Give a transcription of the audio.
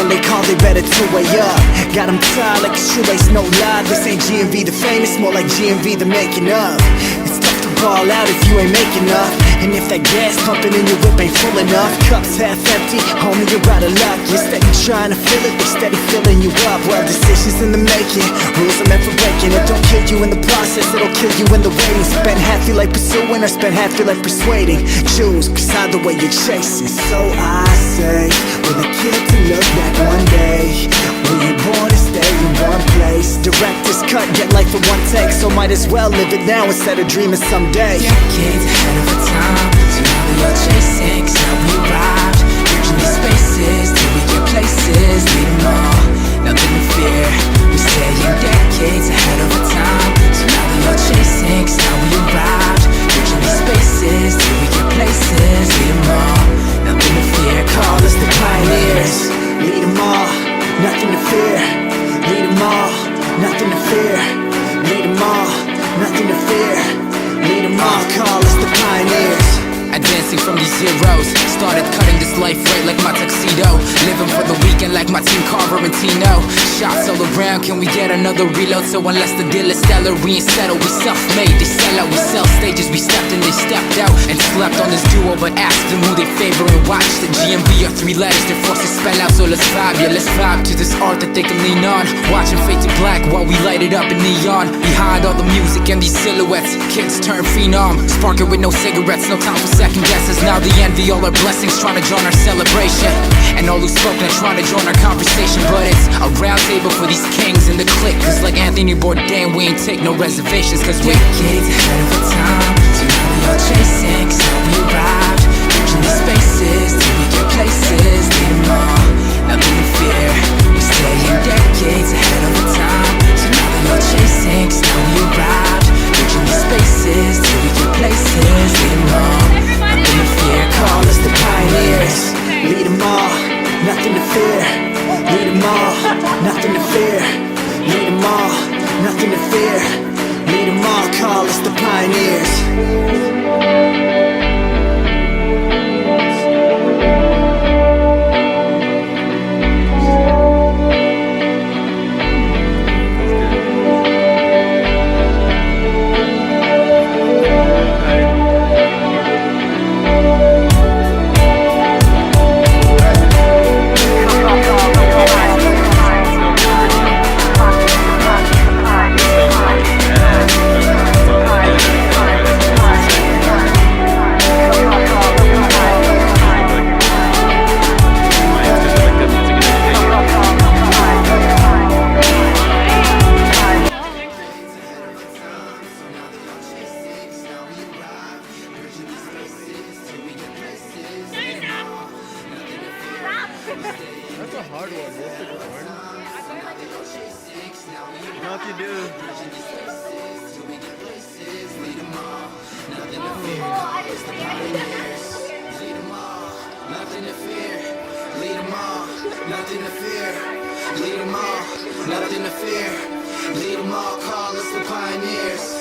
they call, they better to way up. Got them tied like a shoelace, no lie. This ain't GMV the famous, more like GMV the making of. It's tough to ball out if you ain't making enough. And if that gas pumping in your whip ain't full enough, cups half empty, homie, you're out of luck. You're steady trying to fill it, they steady filling you up. Well, decisions in the making, rules are meant for breaking. It don't kill you in the process, it'll kill you in the waiting. Spend half your life pursuing or spend half your life persuading. Choose, cause either way you're chasing. So I say, will it kill to look back one day? Were you born to stay in one place? Director's cut, get life in one take. So might as well live it now instead of dreaming someday. Decades ahead of our time, so now we are chasing, cause now we arrived. Reaching these spaces, till we get places. Lead them all, nothing to fear. We're staying decades ahead of our time, so now we are chasing, cause now we arrived. Reaching these spaces, till we get places. Lead them all, nothing to fear. Call us the pioneers. Lead them all, nothing to fear. Lead them all, nothing to fear. Lead them all, nothing to fear. Lead them all, call us the pioneers. Advancing from these zeros, started cutting this life right like my tuxedo. Living for the weekend like my team Carver and Tino. Shots all around, can we get another reload? So unless the deal is stellar, we ain't settled. We self-made, they sell out, we sell stages. We stepped in, they stepped out and slept on this duo. But asked them who they favor and watch. The GMB are 3 letters, they're forced to spell out. So let's vibe, yeah, let's vibe to this art that they can lean on. Watching fade to black while we light it up in neon. Behind all the music and these silhouettes, kids turn phenom. Sparking with no cigarettes, no time for second guesses. Now the envy, all our blessings, trying to join our celebration. And all who spoke, now trying to join our conversation. But it's a round table for these kings in the clique. Cause like Anthony Bourdain, we ain't take no reservations. Cause we're decades ahead of our time, so now we are chasing, cause now we arrived. Reaching these spaces, till we get places. Lead them all, nothing to fear. We're staying decades ahead of our time, so now we are chasing, cause now we arrived. Reaching these spaces, till we get places. Lead them all, nothing to fear. Call us the pioneers. Lead them all, nothing to fear. Lead them all, nothing to fear. Lead them all, nothing to fear. Lead them all, call us the pioneers. That's a hard one. You know what you do? Nothing to fear. Lead them all, nothing to fear. Lead them all, nothing to fear. Lead them all, call us the pioneers.